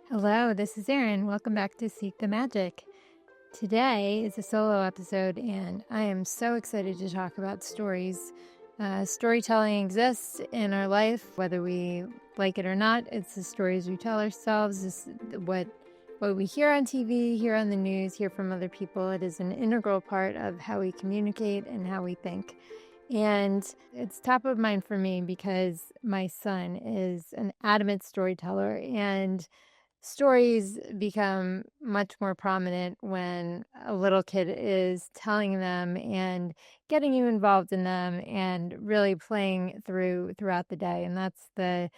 Hello, this is Erin. Welcome back to Seek the Magic. Today is a solo episode, and I am so excited to talk about stories. Storytelling exists in our life, whether we like it or not. It's the stories we tell ourselves. It's what we hear on TV, hear on the news, hear from other people. It is an integral part of how we communicate and how we think. And it's top of mind for me because my son is an adamant storyteller, and stories become much more prominent when a little kid is telling them and getting you involved in them and really playing throughout the day. And that's the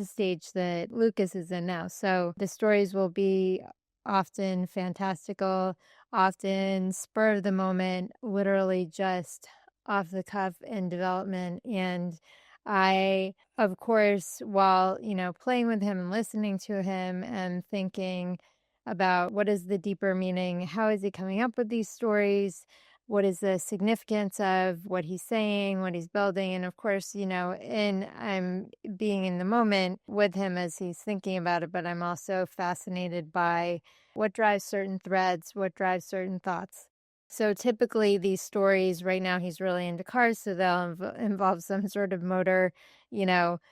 stage that Lucas is in now. So the stories will be often fantastical, often spur of the moment, literally just off the cuff in development. And I, of course, while, playing with him and listening to him and thinking about what is the deeper meaning, how is he coming up with these stories, what is the significance of what he's saying, what he's building, and of course, and I'm being in the moment with him as he's thinking about it, but I'm also fascinated by what drives certain threads, what drives certain thoughts. So typically these stories right now, he's really into cars, so they'll involve some sort of motor,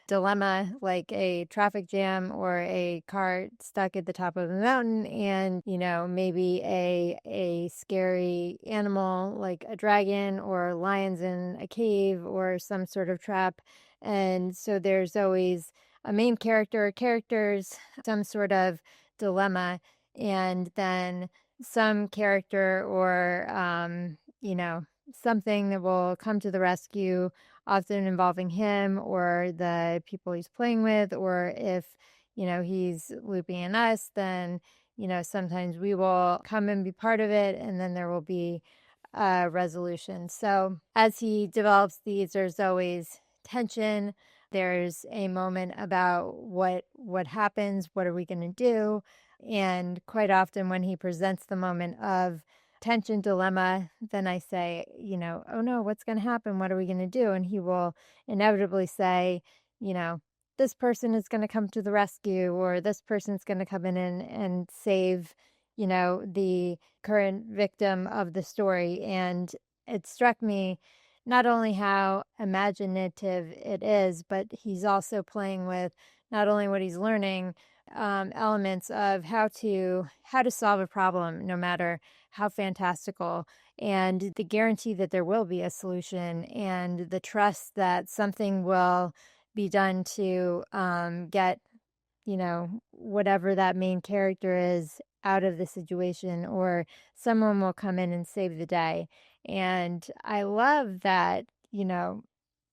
dilemma, like a traffic jam or a car stuck at the top of a mountain, and maybe a scary animal like a dragon or lions in a cave or some sort of trap. And so there's always a main character or characters, some sort of dilemma, and then some character or something that will come to the rescue, often involving him or the people he's playing with, or if he's looping in us, then sometimes we will come and be part of it, and then there will be a resolution. So as he develops these, there's always tension. There's a moment about what happens, what are we going to do. And quite often when he presents the moment of tension, dilemma, then I say, oh no, what's going to happen? What are we going to do? And he will inevitably say, this person is going to come to the rescue, or this person's going to come in and save, the current victim of the story. And it struck me not only how imaginative it is, but he's also playing with not only what he's learning, elements of how to solve a problem, no matter how fantastical, and the guarantee that there will be a solution, and the trust that something will be done to get whatever that main character is out of the situation, or someone will come in and save the day. And I love that,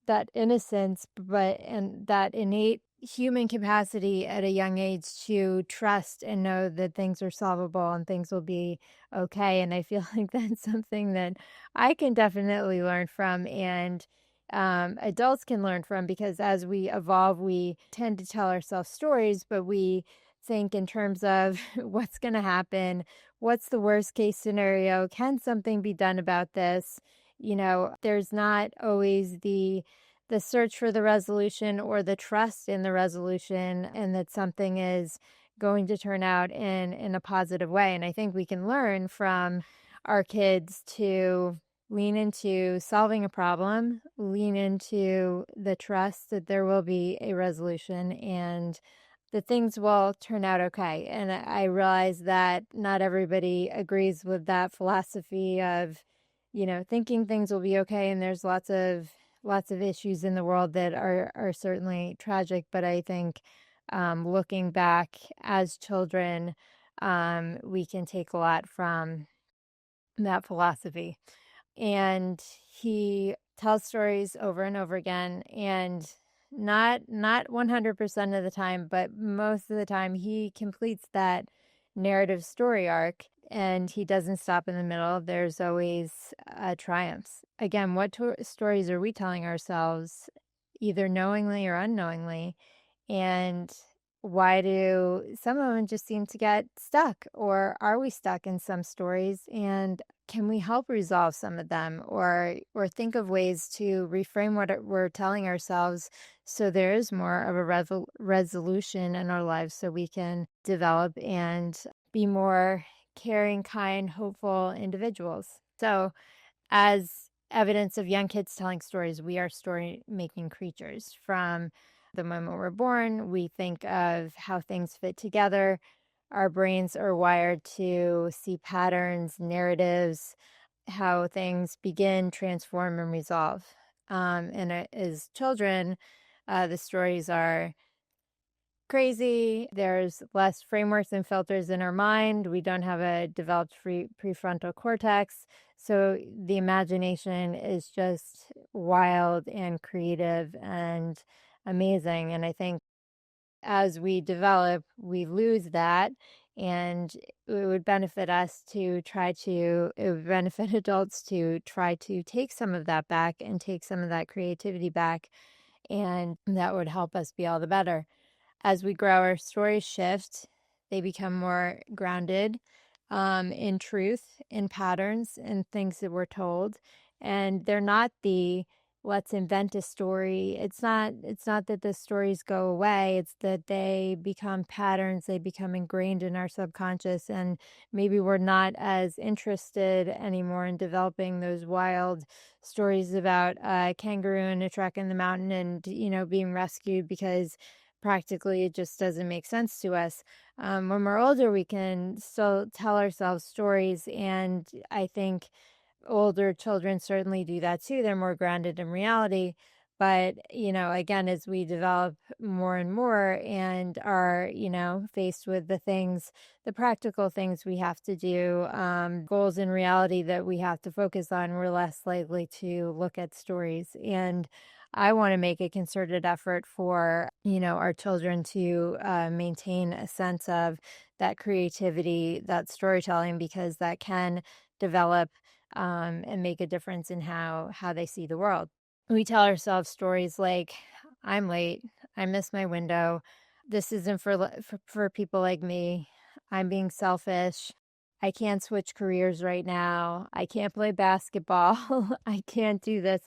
that innocence, and that innate human capacity at a young age to trust and know that things are solvable and things will be okay. And I feel like that's something that I can definitely learn from, and adults can learn from, because as we evolve, we tend to tell ourselves stories, but we think in terms of what's going to happen, what's the worst case scenario, can something be done about this? There's not always the search for the resolution or the trust in the resolution, and that something is going to turn out in a positive way. And I think we can learn from our kids to lean into solving a problem, lean into the trust that there will be a resolution, and that things will turn out okay. And I realize that not everybody agrees with that philosophy of, thinking things will be okay. And there's lots of issues in the world that are certainly tragic. But I think looking back as children, we can take a lot from that philosophy. And he tells stories over and over again, and not 100% of the time, but most of the time he completes that narrative story arc, and he doesn't stop in the middle. There's always triumphs. Again, what stories are we telling ourselves, either knowingly or unknowingly? And why do some of them just seem to get stuck? Or are we stuck in some stories? And can we help resolve some of them, or think of ways to reframe we're telling ourselves so there is more of a resolution in our lives so we can develop and be more caring, kind, hopeful individuals. So, as evidence of young kids telling stories, we are story making creatures. From the moment we're born, we think of how things fit together. Our brains are wired to see patterns, narratives, how things begin, transform, and resolve. As children, the stories are crazy. There's less frameworks and filters in our mind. We don't have a developed prefrontal cortex. So the imagination is just wild and creative and amazing. And I think as we develop, we lose that. And it would benefit adults to try to take some of that back and take some of that creativity back. And that would help us be all the better. As we grow, our stories shift. They become more grounded in truth, in patterns, in things that we're told. And they're not the let's invent a story. It's not that the stories go away. It's that they become patterns. They become ingrained in our subconscious. And maybe we're not as interested anymore in developing those wild stories about a kangaroo and a trek in the mountain and, being rescued because practically it just doesn't make sense to us. When we're older, we can still tell ourselves stories, and I think older children certainly do that too. They're more grounded in reality. But, again, as we develop more and more and are, faced with the practical things we have to do, goals in reality that we have to focus on, we're less likely to look at stories. And I want to make a concerted effort for, our children to maintain a sense of that creativity, that storytelling, because that can develop and make a difference in how they see the world. We tell ourselves stories like, "I'm late. I missed my window. This isn't for people like me. I'm being selfish. I can't switch careers right now. I can't play basketball. I can't do this."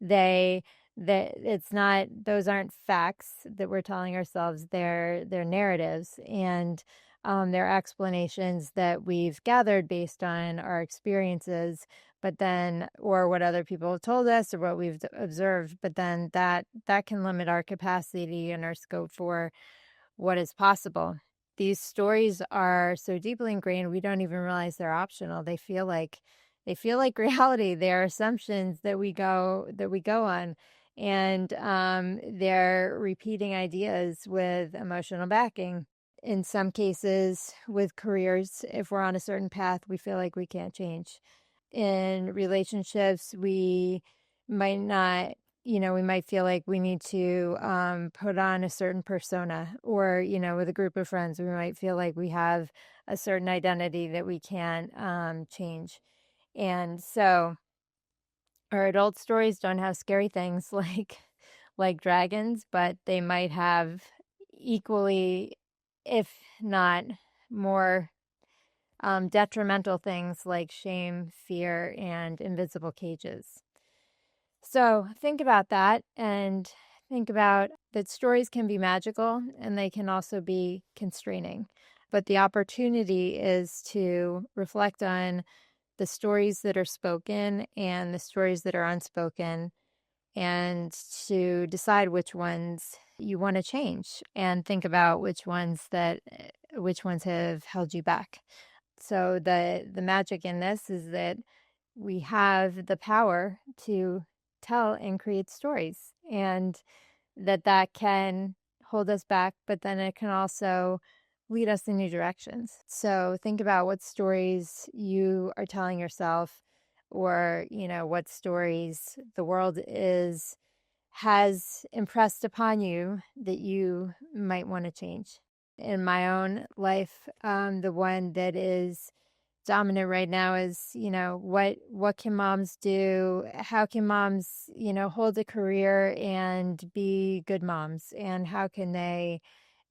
They that it's not those aren't facts that we're telling ourselves. They're narratives, and they're explanations that we've gathered based on our experiences, but then or what other people have told us or what we've observed, but then that can limit our capacity and our scope for what is possible. These stories are so deeply ingrained we don't even realize they're optional. They feel like reality. They're assumptions that we go on, and they're repeating ideas with emotional backing. In some cases, with careers, if we're on a certain path, we feel like we can't change. In relationships, we might not, we might feel like we need to put on a certain persona, or, with a group of friends, we might feel like we have a certain identity that we can't change. And so our adult stories don't have scary things like dragons, but they might have equally, if not more, detrimental things like shame, fear, and invisible cages. So think about that, and think about that stories can be magical and they can also be constraining. But the opportunity is to reflect on the stories that are spoken and the stories that are unspoken, and to decide which ones you want to change, and think about which ones have held you back. So the magic in this is that we have the power to tell and create stories, and that can hold us back, but then it can also lead us in new directions. So think about what stories you are telling yourself, or, what stories the world has impressed upon you that you might want to change. In my own life, the one that is dominant right now is, what can moms do? How can moms, hold a career and be good moms? And how can they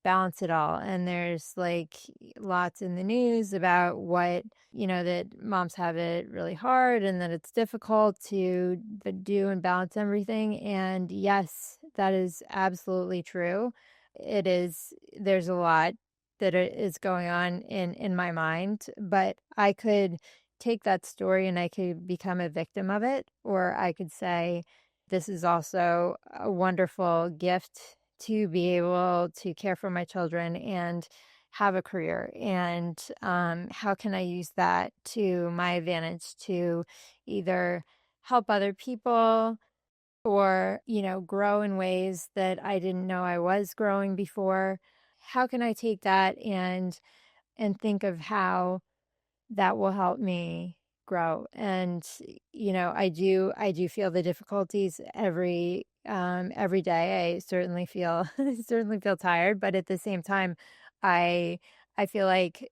balance it all. And there's like lots in the news about what, that moms have it really hard and that it's difficult to do and balance everything. And yes, that is absolutely true. It is, there's a lot that is going on in my mind, but I could take that story and I could become a victim of it, or I could say, this is also a wonderful gift to be able to care for my children and have a career. And how can I use that to my advantage to either help other people or, grow in ways that I didn't know I was growing before? How can I take that and think of how that will help me grow? And I do feel the difficulties every day. I certainly feel certainly feel tired, but at the same time, I I feel like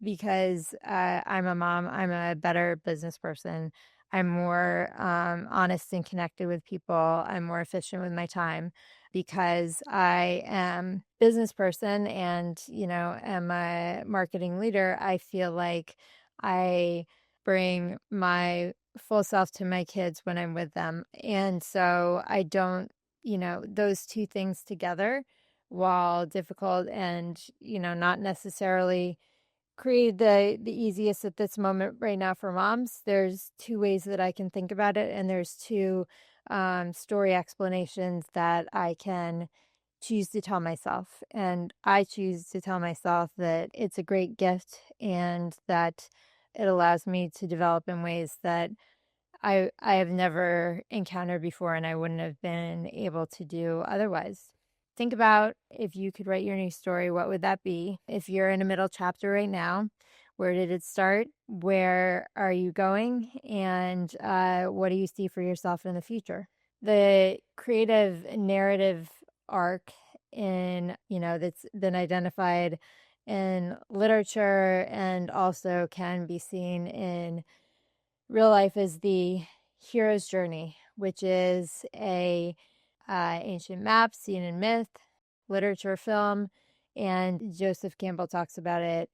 because I'm a mom, I'm a better business person. I'm more honest and connected with people. I'm more efficient with my time because I am business person and am a marketing leader. I feel like I bring my full self to my kids when I'm with them. And so I don't, those two things together, while difficult and, not necessarily create the easiest at this moment right now for moms, there's two ways that I can think about it. And there's two story explanations that I can choose to tell myself. And I choose to tell myself that it's a great gift and that it allows me to develop in ways that I have never encountered before and I wouldn't have been able to do otherwise. Think about if you could write your new story, what would that be? If you're in a middle chapter right now, where did it start? Where are you going? And what do you see for yourself in the future? The creative narrative arc that's been identified in literature and also can be seen in real life is the hero's journey, which is a ancient map seen in myth, literature, film, and Joseph Campbell talks about it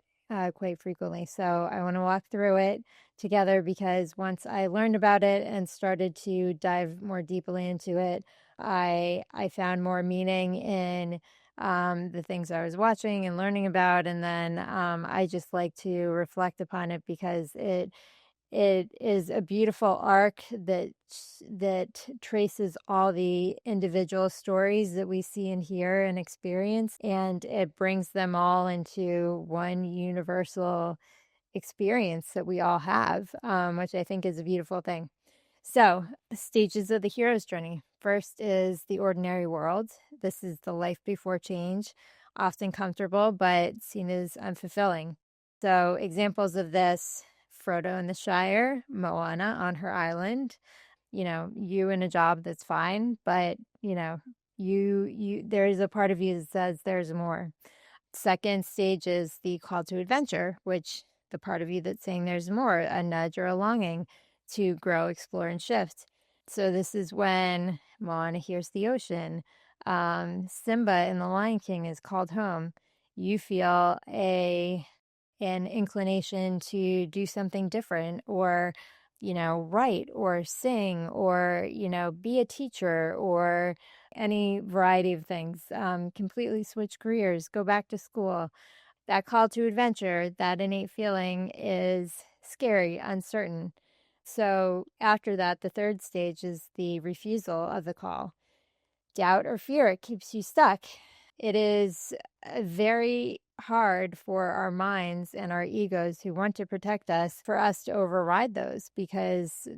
quite frequently. So I want to walk through it together because once I learned about it and started to dive more deeply into it, I found more meaning in the things I was watching and learning about, and then I just like to reflect upon it because it is a beautiful arc that traces all the individual stories that we see and hear and experience, and it brings them all into one universal experience that we all have, which I think is a beautiful thing. So, stages of the hero's journey. First is the ordinary world. This is the life before change, often comfortable, but seen as unfulfilling. So, examples of this: Frodo in the Shire, Moana on her island, you in a job that's fine, but, there is a part of you that says there's more. Second stage is the call to adventure, which the part of you that's saying there's more, a nudge or a longing to grow, explore, and shift. So this is when Moana hears the ocean. Simba in The Lion King is called home. You feel an inclination to do something different or write or sing or be a teacher or any variety of things, completely switch careers, go back to school. That call to adventure, that innate feeling is scary, uncertain. So after that, the third stage is the refusal of the call. Doubt or fear, it keeps you stuck. It is very hard for our minds and our egos who want to protect us for us to override those because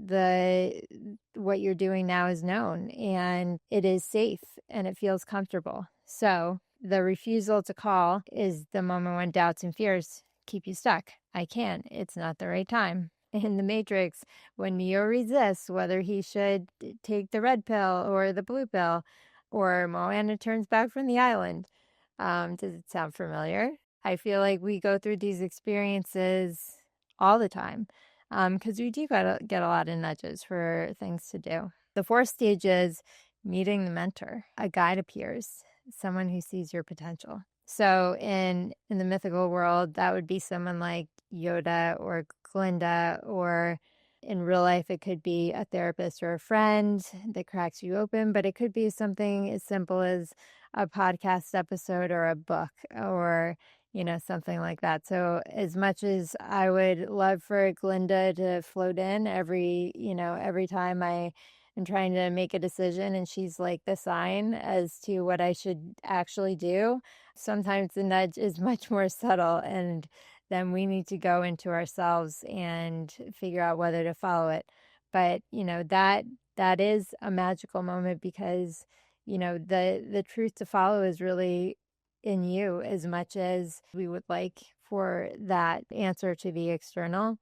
what you're doing now is known and it is safe and it feels comfortable. So the refusal to call is the moment when doubts and fears keep you stuck. I can't. It's not the right time. In The Matrix, when Neo resists whether he should take the red pill or the blue pill, or Moana turns back from the island. Does it sound familiar? I feel like we go through these experiences all the time because we do get a lot of nudges for things to do. The fourth stage is meeting the mentor. A guide appears, someone who sees your potential. So in the mythical world, that would be someone like Yoda or Glinda, or in real life, it could be a therapist or a friend that cracks you open, but it could be something as simple as a podcast episode or a book or, something like that. So as much as I would love for Glinda to float in every time I am trying to make a decision and she's like the sign as to what I should actually do, sometimes the nudge is much more subtle, and then we need to go into ourselves and figure out whether to follow it. But, that is a magical moment because, the truth to follow is really in you as much as we would like for that answer to be external.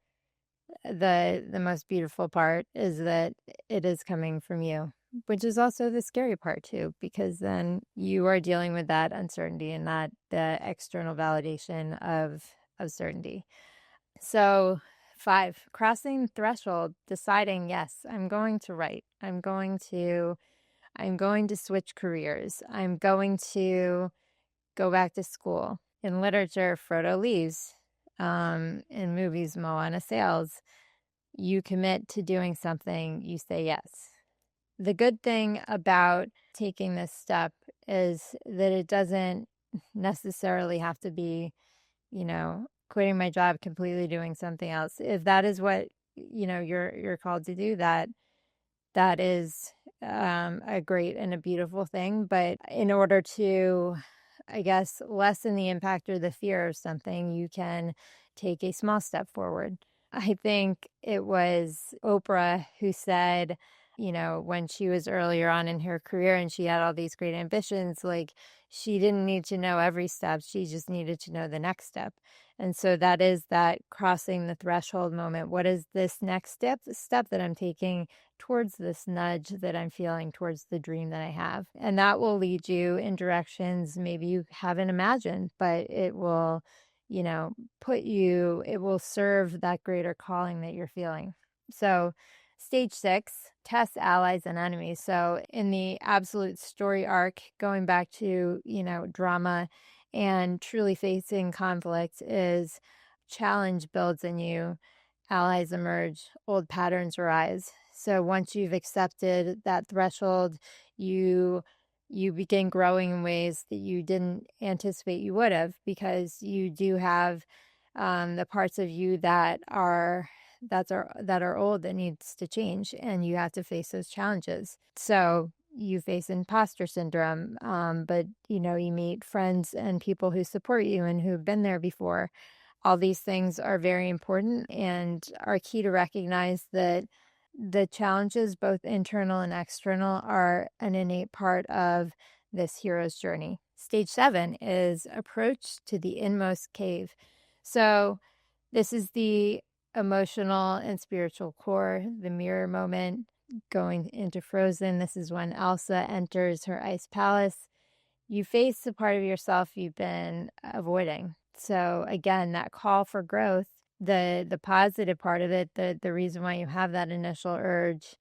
The most beautiful part is that it is coming from you, which is also the scary part too, because then you are dealing with that uncertainty and not the external validation of certainty. So 5, crossing the threshold, deciding, yes, I'm going to write. I'm going to switch careers. I'm going to go back to school. In literature, Frodo leaves. In movies, Moana sails. You commit to doing something, you say yes. The good thing about taking this step is that it doesn't necessarily have to be, quitting my job, completely doing something else. If that is what, you're called to do, that is a great and a beautiful thing. But in order to, I guess, lessen the impact or the fear of something, you can take a small step forward. I think it was Oprah who said, when she was earlier on in her career and she had all these great ambitions, like she didn't need to know every step. She just needed to know the next step. And so that is that crossing the threshold moment. What is this next step that I'm taking towards this nudge that I'm feeling towards the dream that I have? And that will lead you in directions maybe you haven't imagined, but it will, it will serve that greater calling that you're feeling. So stage 6, test allies and enemies. So in the absolute story arc, going back to, drama and truly facing conflict, is challenge builds in you, allies emerge, old patterns arise. So once you've accepted that threshold, you begin growing in ways that you didn't anticipate you would have, because you do have the parts of you that are old that needs to change, and you have to face those challenges. So you face imposter syndrome, but you meet friends and people who support you and who've been there before. All these things are very important and are key to recognize that the challenges, both internal and external, are an innate part of this hero's journey. Stage 7 is approach to the inmost cave. So this is the emotional and spiritual core, the mirror moment. Going into Frozen, this is when Elsa enters her ice palace. You face the part of yourself you've been avoiding. So again, that call for growth, the positive part of it, the reason why you have that initial urge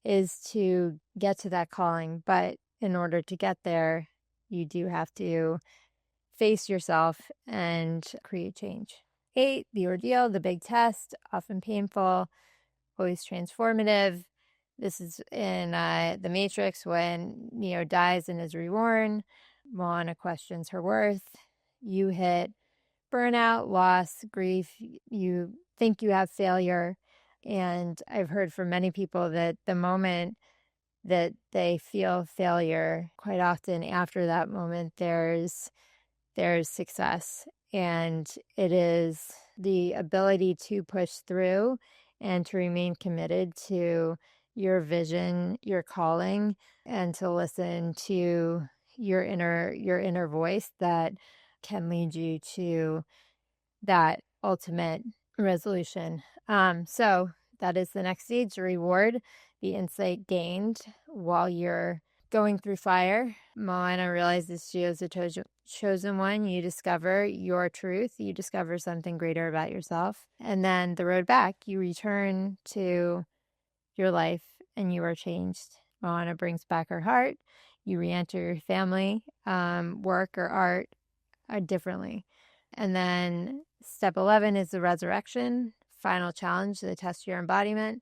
is to get to that calling. But in order to get there, you do have to face yourself and create change. 8, the ordeal, the big test, often painful, always transformative. This is in The Matrix when Neo dies and is reborn. Moana questions her worth. You hit burnout, loss, grief. You think you have failure. And I've heard from many people that the moment that they feel failure, quite often after that moment, there's success. And it is the ability to push through and to remain committed to your vision, your calling, and to listen to your inner voice that can lead you to that ultimate resolution. So that is the next stage, reward, the insight gained while you're going through fire. Moana realizes she is a chosen one. You discover your truth. You discover something greater about yourself. And then the road back, you return to your life and you are changed. Moana brings back her heart. You re-enter your family, work or art, differently. And then step 11 is the resurrection, final challenge to test your embodiment.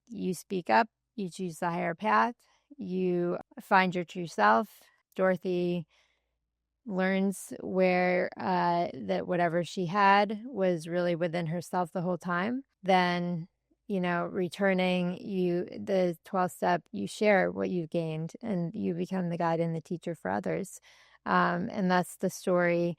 You speak up, you choose the higher path, you find your true self. Dorothy learns where that whatever she had was really within herself the whole time. Then, returning, the 12th step, you share what you've gained and you become the guide and the teacher for others. And that's the story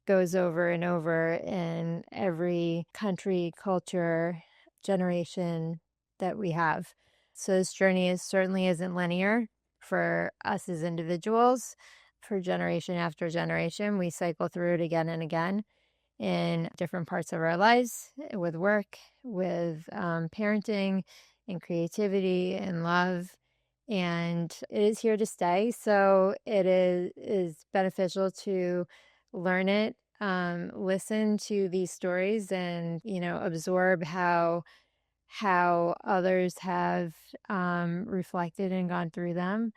goes over and over in every country, culture, generation that we have. So this journey certainly isn't linear for us as individuals. For generation after generation, we cycle through it again and again in different parts of our lives, with work, with parenting, and creativity and love. And it is here to stay. So it is beneficial to learn it, listen to these stories, and absorb how others have reflected and gone through them,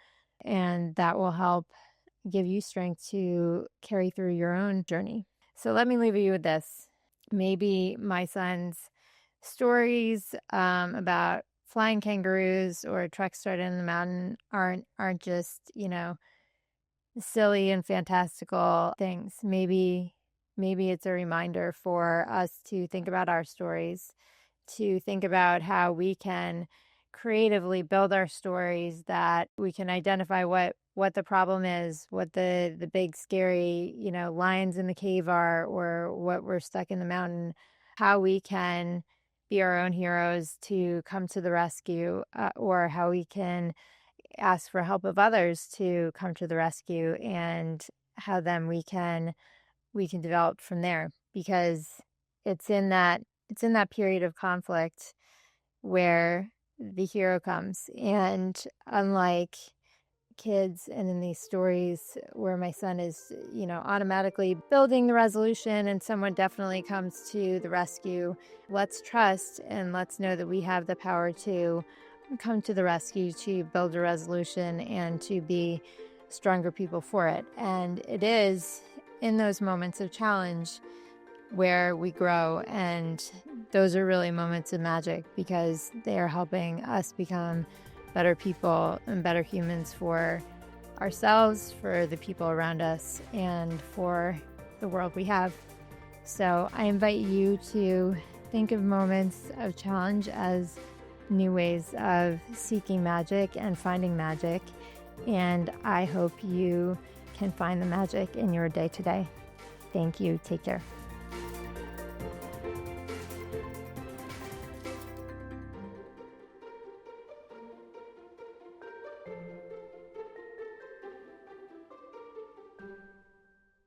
and that will help give you strength to carry through your own journey. So let me leave you with this. Maybe my son's stories about flying kangaroos or treks started in the mountain aren't just, silly and fantastical things. Maybe it's a reminder for us to think about our stories, to think about how we can creatively build our stories, that we can identify what the problem is, what the big scary, lions in the cave are, or what we're stuck in the mountain, how we can be our own heroes to come to the rescue, or how we can ask for help of others to come to the rescue, and how then we can develop from there, because it's in that period of conflict where the hero comes. And unlike kids and in these stories where my son is, automatically building the resolution and someone definitely comes to the rescue, let's trust and let's know that we have the power to come to the rescue, to build a resolution, and to be stronger people for it. And it is in those moments of challenge where we grow, and those are really moments of magic, because they are helping us become better people and better humans for ourselves, for the people around us, and for the world we have. So I invite you to think of moments of challenge as new ways of seeking magic and finding magic, and I hope you can find the magic in your day today. Thank you. Take care.